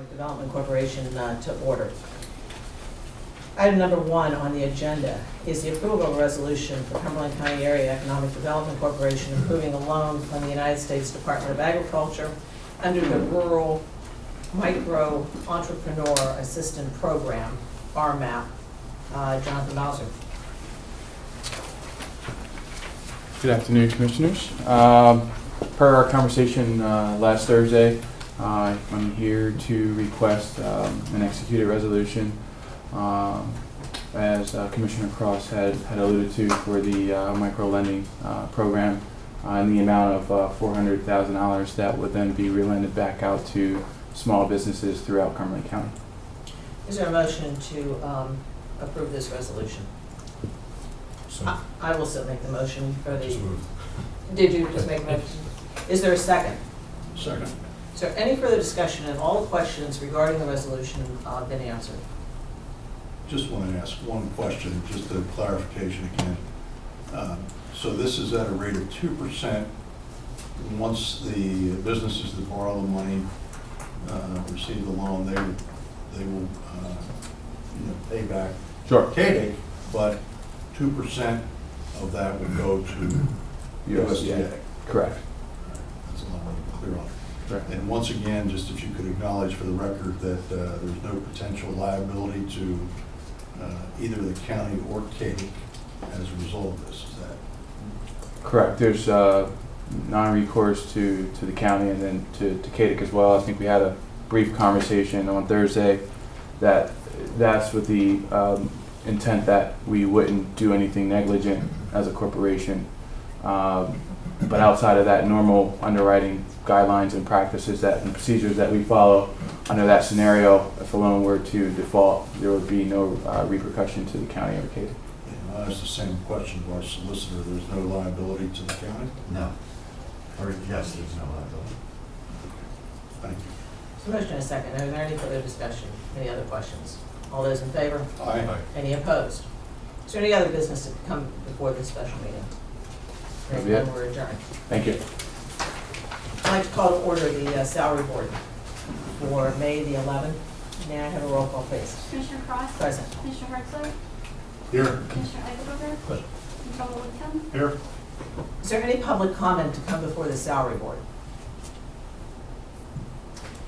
Economic Development Corporation to order. Item number 1 on the agenda is the approval of a resolution for Cumberland County Area Economic Development Corporation approving a loan from the United States Department of Agriculture under the Rural Micro Entrepreneur Assistance Program, RMAP. Jonathan Bowser. Good afternoon, Commissioners. Per our conversation last Thursday, I'm here to request an executed resolution, as Commissioner Cross had alluded to, for the micro-lending program in the amount of $400,000 that would then be relented back out to small businesses throughout Cumberland County. Is there a motion to approve this resolution? I will still make the motion for the... Did you just make a motion? Is there a second? Second. Is there any further discussion of all the questions regarding the resolution been answered? Just want to ask one question, just a clarification again. So this is at a rate of 2%. Once the businesses that borrow the money receive the loan, they will pay back CADIC, but 2% of that would go to USDA. Correct. That's a lot more clear on it. Correct. And once again, just if you could acknowledge for the record that there's no potential liability to either the county or CADIC as a result of this, is that? Correct. There's non-recourse to the county and then to CADIC as well. I think we had a brief conversation on Thursday that's with the intent that we wouldn't do anything negligent as a corporation. But outside of that, normal underwriting guidelines and practices and procedures that we follow under that scenario, if a loan were to default, there would be no repercussion to the county or CADIC. I asked the same question to our solicitor. There's no liability to the county? No. Or yes, there's no liability. Thank you. So motion and a second. Is there any further discussion? Any other questions? All those in favor? Aye. Any opposed? Is there any other business to come before this special meeting? Hearing That'd be none, we're adjourned. Thank you. I'd like to call to order the salary board for May the 11th. May I have a roll call, please? Commissioner Cross? Present. Commissioner Hertzler? Here. Commissioner Eichelberger? Present. Controller Whitcomb? Here. Is there any public comment to come before the salary board?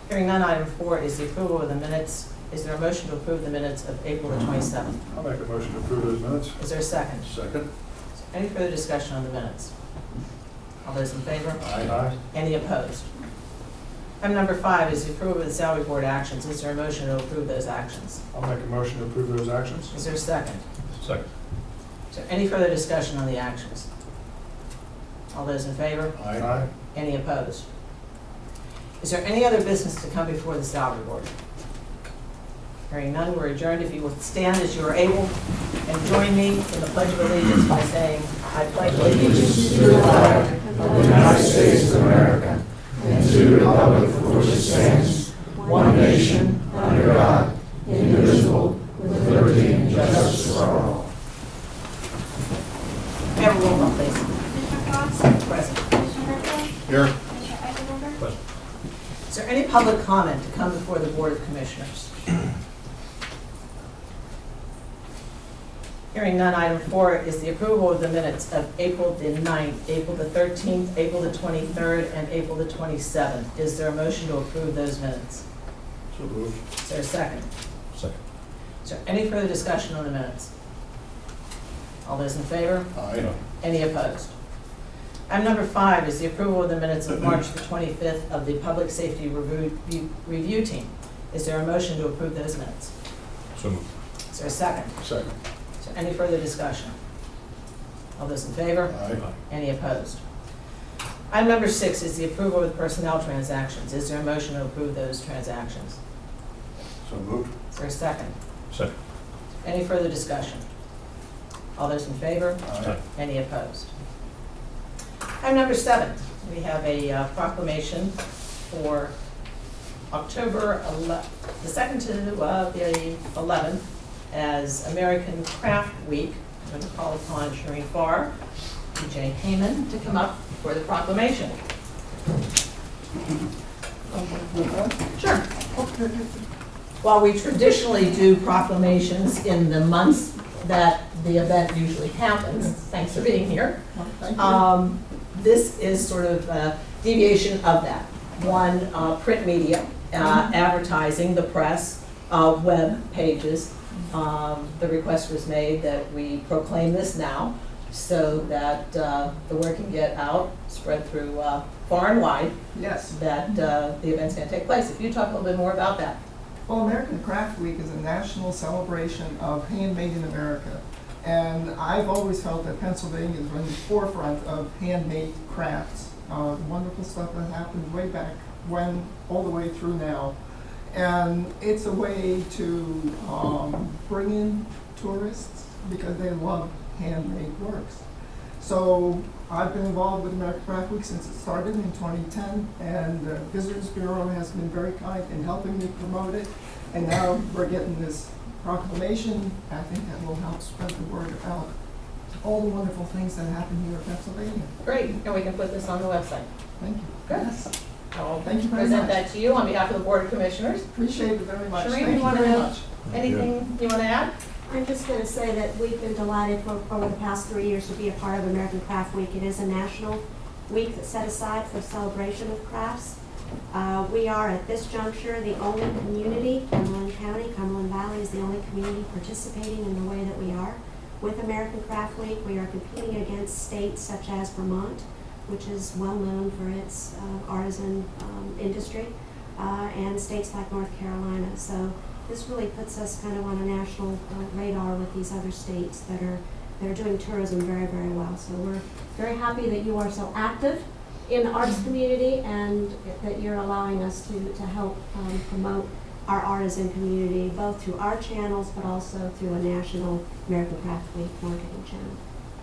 Hearing none, item 4 is the approval of the minutes. Is there a motion to approve the minutes of April the 27th? I'll make a motion to approve those minutes. Is there a second? Second. Any further discussion on the minutes? All those in favor? Aye. Any opposed? Item number 5 is the approval of the salary board actions. Is there a motion to approve those actions? I'll make a motion to approve those actions. Is there a second? Second. Is there any further discussion on the actions? All those in favor? Aye. Any opposed? Is there any other business to come before the salary board? Hearing none, we're adjourned. If you will stand as you are able and join me in the Pledge of Allegiance by saying, I pledge allegiance to the flag of the United States of America and to the republic for which it stands, one nation, under God, indivisible, with liberty and justice for all. May I have a roll call, please? Commissioner Cross? Present. Commissioner Hertzler? Here. Commissioner Eichelberger? Present. Is there any public comment to come before the Board of Commissioners? Hearing none, item 4 is the approval of the minutes of April the 9th, April the 13th, April the 23rd, and April the 27th. Is there a motion to approve those minutes? So moved. Is there a second? Second. Is there any further discussion on the minutes? All those in favor? Aye. Any opposed? Item number 5 is the approval of the minutes of March the 25th of the Public Safety Review Team. Is there a motion to approve those minutes? So moved. Is there a second? Second. Is there any further discussion? All those in favor? Aye. Any opposed? Item number 6 is the approval of the personnel transactions. Is there a motion to approve those transactions? So moved. Is there a second? Second. Any further discussion? All those in favor? Aye. Any opposed? Item number 7, we have a proclamation for October the 2nd to the 11th as American Craft Week. I'm going to call upon Shereen Farr and Jay Heyman to come up for the proclamation. Sure. While we traditionally do proclamations in the months that the event usually happens, thanks for being here. Thank you. This is sort of a deviation of that. One, print media, advertising, the press, web pages. The request was made that we proclaim this now so that the word can get out, spread through far and wide, Yes. that the event's going to take place. If you talk a little bit more about that. Well, American Craft Week is a national celebration of handmade in America. And I've always felt that Pennsylvania is in the forefront of handmade crafts. Wonderful stuff that happened way back when, all the way through now. And it's a way to bring in tourists because they love handmade works. So I've been involved with American Craft Week since it started in 2010, and the Visitors Bureau has been very kind in helping me promote it. And now we're getting this proclamation. I think that will help spread the word about all the wonderful things that happen here in Pennsylvania. Great, and we can put this on the website. Thank you. Good. Yes. I'll Thank you very present much. that to you on behalf of the Board of Commissioners. Appreciate it very much. Shereen, Thank you you wanna- very much. Anything you want to add? I'm just going to say that we've been delighted for over the past 3 years to be a part of American Craft Week. It is a national week that's set aside for celebration of crafts. We are at this juncture the only community, Cumberland County, Cumberland Valley is the only community participating in the way that we are. With American Craft Week, we are competing against states such as Vermont, which is well known for its artisan industry, and states like North Carolina. So this really puts us kind of on a national radar with these other states that are doing tourism very, very well. So we're very happy that you are so active in the arts community and that you're allowing us to help promote our artisan community, both through our channels, but also through a national American Craft Week marketing channel.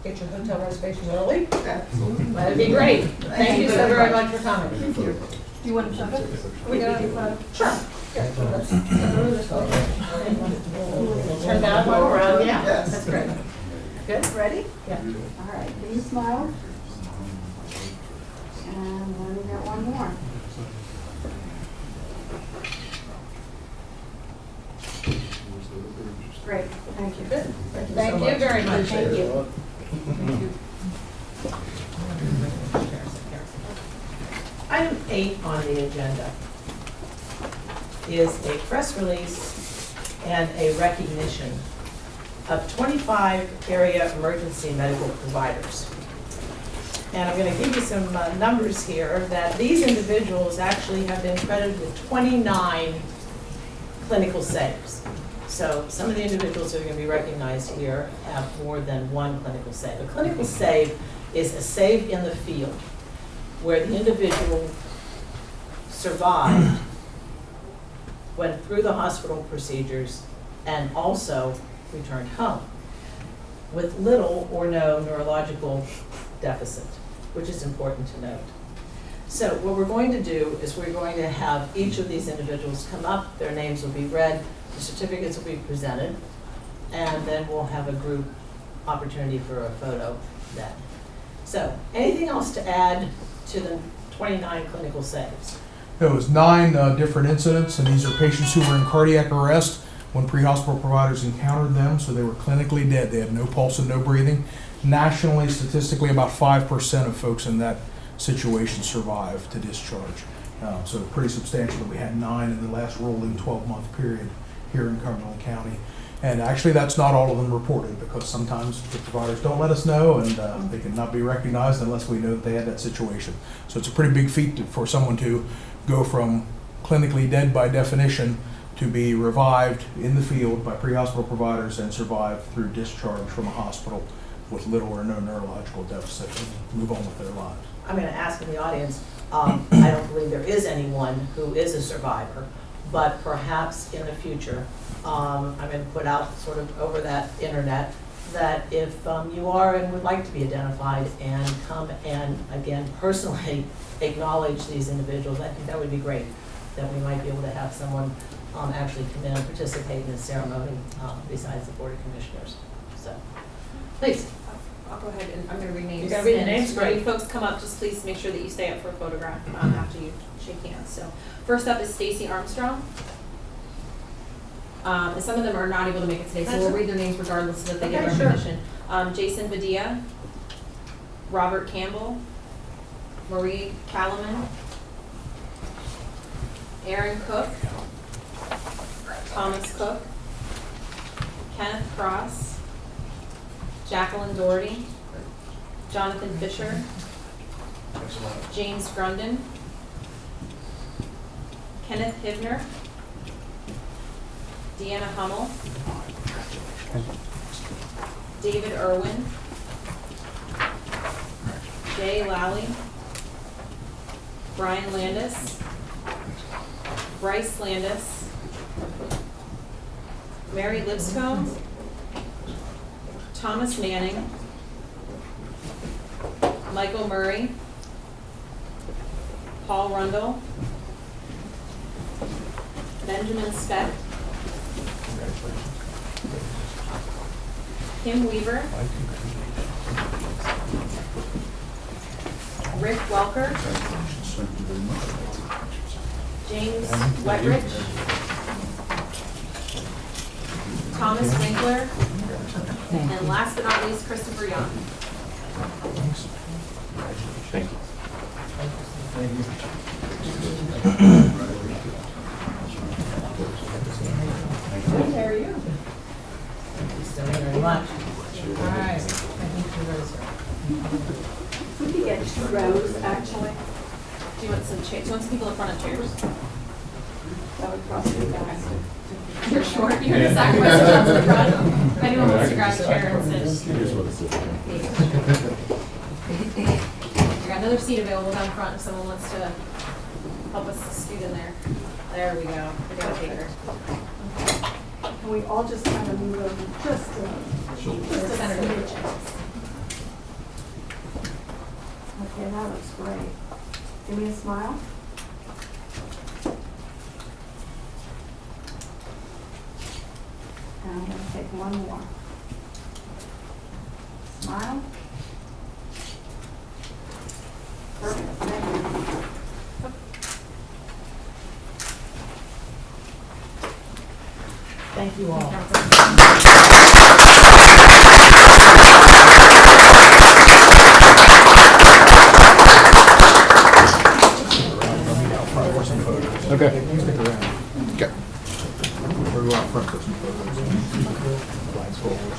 Get your hotel reservations early. Absolutely. That'd be great. Thank you so very much for coming. Thank you. Do you want to show it? We do. Sure. Yeah, so let's turn that one around. Yeah, Yes. that's great. Good, ready? Yeah. All right, please smile. And then we got one more. Great, thank you. Good. Thank you very much. Thank you. Item 8 on the agenda is a press release and a recognition of 25 area emergency medical providers. And I'm going to give you some numbers here that these individuals actually have been credited with 29 clinical saves. So some of the individuals that are going to be recognized here have more than one clinical save. A clinical save is a save in the field where the individual survived, went through the hospital procedures, and also returned home with little or no neurological deficit, which is important to note. So what we're going to do is we're going to have each of these individuals come up, their names will be read, the certificates will be presented, and then we'll have a group opportunity for a photo then. So anything else to add to the 29 clinical saves? There was 9 different incidents, and these are patients who were in cardiac arrest when pre-hospital providers encountered them, so they were clinically dead. They had no pulse and no breathing. Nationally, statistically, about 5% of folks in that situation survive to discharge. So pretty substantial that we had 9 in the last rolling 12-month period here in Cumberland County. And actually, that's not all of them reported, because sometimes the providers don't let us know, and they cannot be recognized unless we know that they had that situation. So it's a pretty big feat for someone to go from clinically dead by definition to be revived in the field by pre-hospital providers and survive through discharge from a hospital with little or no neurological deficit and move on with their lives. I'm going to ask in the audience, I don't believe there is anyone who is a survivor, but perhaps in the future, I'm going to put out sort of over that internet that if you are and would like to be identified and come and again personally acknowledge these individuals, I think that would be great, that we might be able to have someone actually come in and participate in the ceremony besides the Board of Commissioners. So, please. I'll go ahead and I'm going to read names. You're going to read the And names? when Great. you folks come up, just please make sure that you stay up for a photograph after you shake hands. So first up is Stacy Armstrong. And some of them are not able to make it today, so we'll read their names regardless so that they get Okay, sure. recognition. Jason Badia, Robert Campbell, Marie Calaman, Aaron Cook, Thomas Cook, Kenneth Cross, Jacqueline Doherty, Jonathan Fisher, James Grunden, Kenneth Hibner, Deanna Hummel, David Irwin, Jay Lally, Brian Landis, Bryce Landis, Mary Lipscomb, Thomas Manning, Michael Murray, Paul Rundle, Benjamin Speck, Kim Weaver, Rick Welker, James Wetridge, Thomas Winkler, and last but not least, Christopher Young. Thank you. Good, how are you? Thank you very much. All right, I think you guys We could get 2 rows, actually. Do you want some chairs? Do you want some people in front of chairs? That would cost me fast. You're short. You're gonna sacrifice yourself to the front. If anyone wants to grab a chair and sit. You got another seat available down front if someone wants to help us scoot in there. There we go. We got a taker. Can we all just kind of move over just a Just to center the chairs. Okay, that looks great. Give me a smile. And I'm gonna take one more. Smile. Perfect, thank you. Thank you all. Okay. Stick around. Okay. Or go out front for some photos. Flags forward.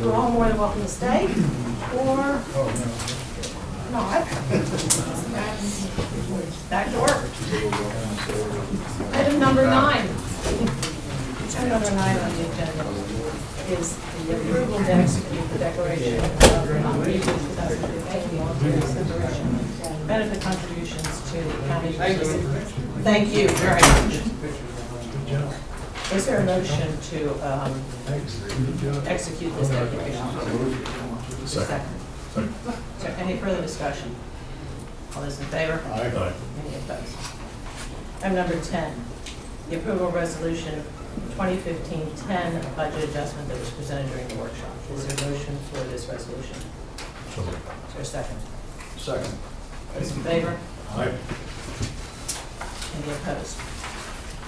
You're all more than welcome to stay, or not. Back to work. Item number 9. Item number 9 on the agenda is the approval to execute the declaration of non-repeat 2015 voluntary separation benefit contributions to the county. Thank you very much. Is there a motion to execute this declaration? Second. Is there any further discussion? All those in favor? Aye. Any opposed? Item number 10, the approval resolution 2015-10 budget adjustment that was presented during the workshop. Is there a motion for this resolution? Is there a second? Second. Those in favor? Aye. Any opposed?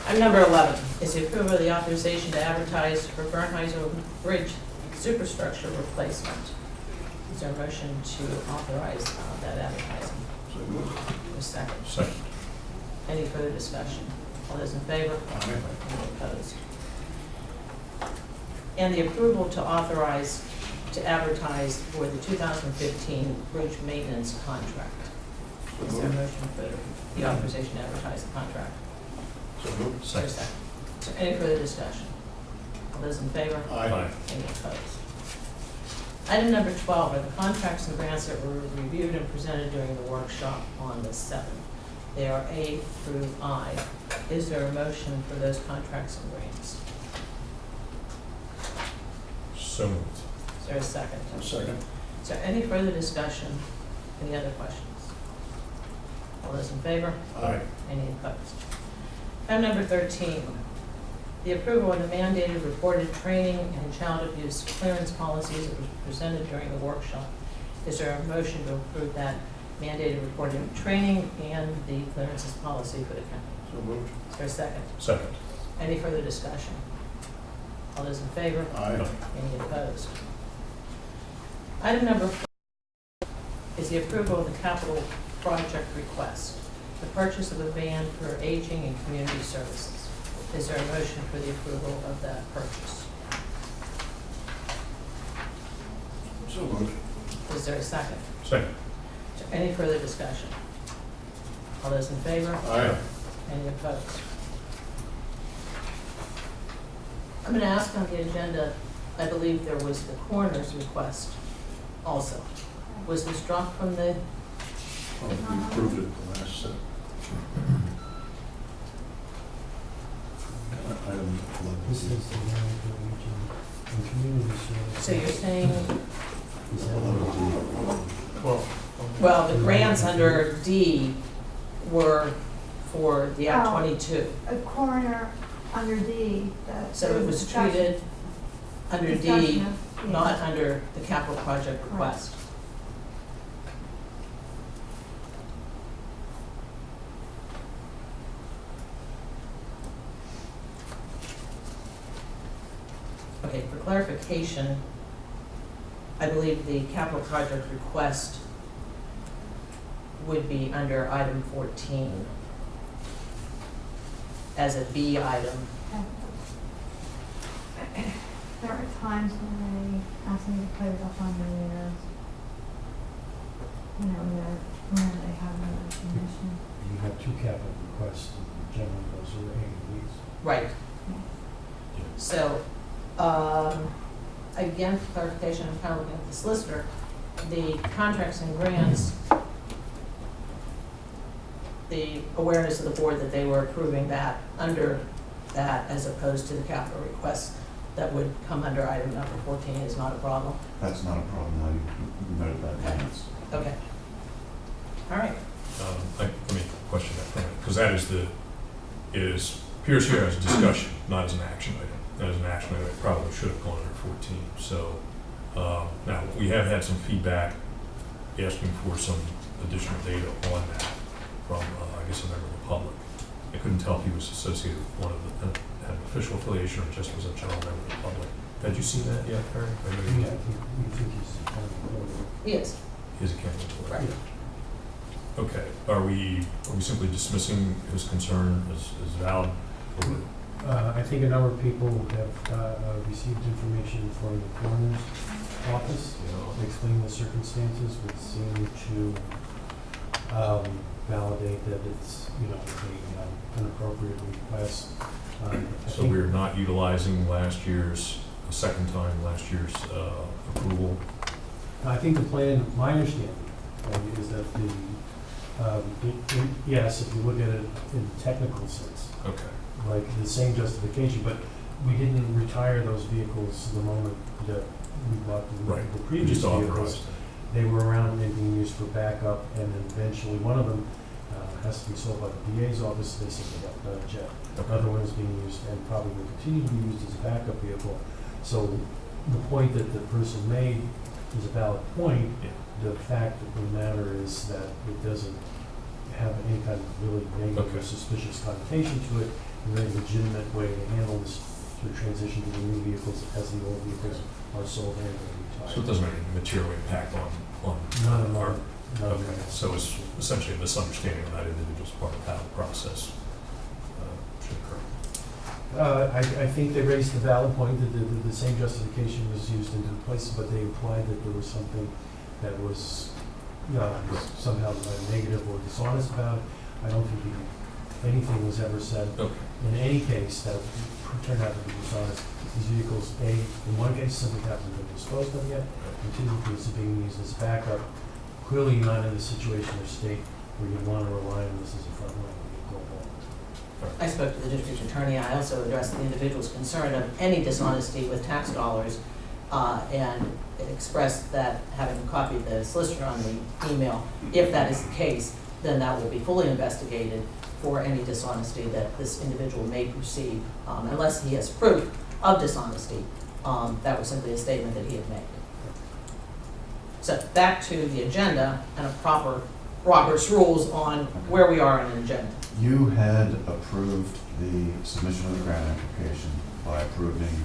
Item number 11 is the approval of the authorization to advertise for Bernheiser Bridge superstructure replacement. Is there a motion to authorize that advertising? So moved. A second. Second. Any further discussion? All those in favor? Aye. Any opposed? And the approval to authorize to advertise for the 2015 bridge maintenance contract. Is there a motion for the authorization to advertise the contract? So moved. Is there a second? Is there any further discussion? All those in favor? Aye. Any opposed? Item number 12 are the contracts and grants that were reviewed and presented during the workshop on the 7th. They are A through I. Is there a motion for those contracts and grants? So moved. Is there a second? Second. Is there any further discussion? Any other questions? All those in favor? Aye. Any opposed? Item number 13 The approval of the mandated reported training and child abuse clearance policies that was presented during the workshop. Is there a motion to approve that mandated reported training and the clearances policy for the county? So moved. Is there a second? Second. Any further discussion? All those in favor? Aye. Any opposed? Item number 4 is the approval of the capital project request, the purchase of a van for aging and community services. Is there a motion for the approval of that purchase? So moved. Is there a second? Second. Is there any further discussion? All those in favor? Aye. Any opposed? I'm going to ask on the agenda, I believe there was the coroner's request also. Was this dropped from the, Well, we approved it the last set. Item 11. This is the region and community service. so you're saying, 11D. well, the grants under D were for the Act Oh. 22. A coroner under D. So it was treated under D, Discussion of- not under the capital project request. Okay, for clarification, I believe the capital project request would be under item 14 as a B item. There are times when they ask me to put it up on the, whenever they have another commission. You have two capital requests, and generally those are A&Ds. Right. Yeah. So, again, for clarification, I'm kind of looking at the solicitor, the contracts and grants, the awareness of the board that they were approving that under that as opposed to the capital requests that would come under item number 14 is not a problem. That's not a problem, now you noted that, Okay. yes. Okay. All right. Let me question that for a minute, because that appears here as a discussion, not as an action item. As an action item, it probably should have gone under 14. So, now, we have had some feedback asking for some additional data on that from, I guess, a member of the public. I couldn't tell if he was associated with one of the, had an official affiliation or just was a general member of the public. Had you seen that yet, Perry? I know you Yeah, we think he's the kind of coroner. Yes. His account. Right. Okay, are we simply dismissing his concern as valid? Or- I think a number of people have received information from the coroner's office, explaining the circumstances, which seem to validate that it's, an appropriate request. I So think- we're not utilizing last year's approval? I think the plan, my understanding, is that yes, if you look at it in technical sense, Okay, like the same justification, but we didn't retire those vehicles the moment that we bought right. the We previous just vehicles. authorized They were around and being used for backup, and then eventually one of them has to be sold by the DA's office. They said they got done jet. it. Another one is being used and probably will continue to be used as a backup vehicle. So the point that the person made is a valid point. Yeah. The fact of the matter is that it doesn't have any kind of really negative or Okay. suspicious connotation to it. A very legitimate way to handle this sort of transition to the new vehicles as the old vehicles are sold and retired. So it doesn't have any material impact on None of our, them. None of okay, them. so it's essentially a misunderstanding of that individual's part of how the process should occur. I think they raised the valid point that the same justification was used in different places, but they implied that there was something that was somehow negative or dishonest about it. I don't think anything was ever said Okay, in any case that turned out to be dishonest. These vehicles, in one case, simply haven't been disposed of yet, and two, because they're being used as backup. Clearly not in a situation or state where you want to rely on this as a frontline vehicle. I spoke to the district attorney. I also addressed the individual's concern of any dishonesty with tax dollars and expressed that, having copied the solicitor on the email, if that is the case, then that will be fully investigated for any dishonesty that this individual may perceive, unless he has proof of dishonesty. That was simply a statement that he had made. So back to the agenda and a proper Robert's rules on where we are on an agenda. You had approved the submission of the grant application by approving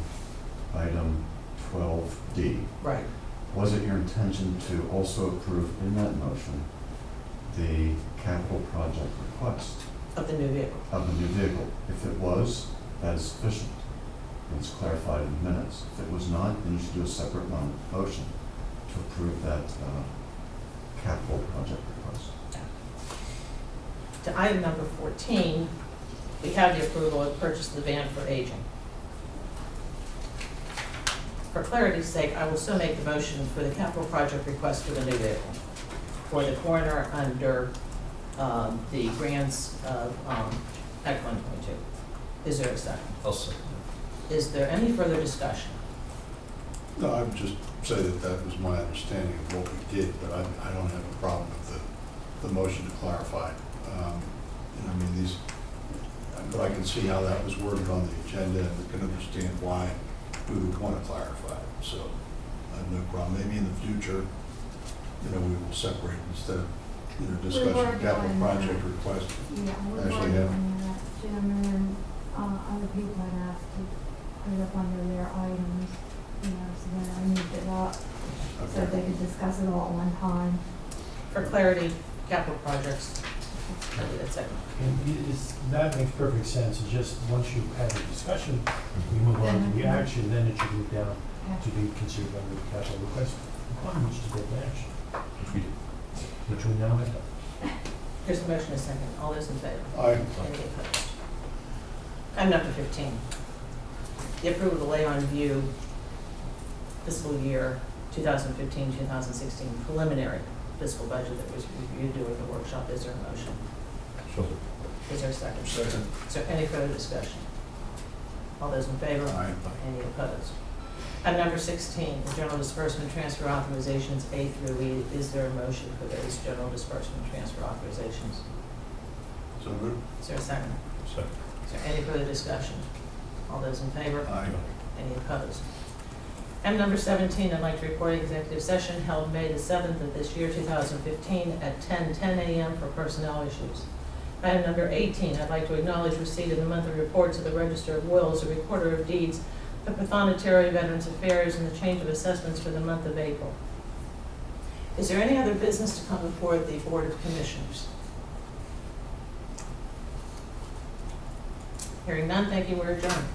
item 12D. Right. Was it your intention to also approve in that motion the capital project request Of the new vehicle. of the new vehicle? If it was, that is sufficient. It's clarified in minutes. If it was not, then you should do a separate motion to approve that capital project request. To item number 14, we have the approval of purchase of the van for aging. For clarity's sake, I will still make the motion for the capital project request for the new vehicle for the coroner under the grants of Act 122. Is there a second? I'll second Is there any further discussion? No, I would just say that that was my understanding of what we did, but I don't have a problem with the motion to clarify. I mean, these, but I can see how that was worded on the agenda, and I can understand why we would want to clarify it. So I have no problem. Maybe in the future, we will separate instead of, discussing working capital on project that. request. Yeah, we're Actually, working yeah. on that, Jim, and then, other people had asked to put it up under their items, so then I moved it up, so Okay. they could discuss it all at one time. For clarity, capital projects. That's second. That makes perfect sense, it's just, once you've had a discussion, we move on to the action, then it should move down to be considered under the capital request requirements to take action, Which we did. which we now have done. Here's the motion, a second. All those in favor? Aye. Any opposed? Item number 15, the approval of the lay on view fiscal year 2015-2016 preliminary fiscal budget that was reviewed during the workshop. Is there a motion? So, Is there a second? Second. Is there any further discussion? All those in favor? Aye. Any opposed? Item number 16, the general disbursement transfer authorizations A through E. Is there a motion for those general disbursement transfer authorizations? So moved. Is there a second? second. Is there any further discussion? All those in favor? Aye. Any opposed? Item number 17, I'd like to report executive session held May the 7th of this year, 2015, at 10:10 a.m. for personnel issues. Item number 18, I'd like to acknowledge receipt of the monthly reports of the Register of Wills, the Recorder of Deeds, the Pathonetary Veterans Affairs, and the change of assessments for the month of April. Is there any other business to come before the Board of Commissioners? Hearing none, thank you, we're adjourned.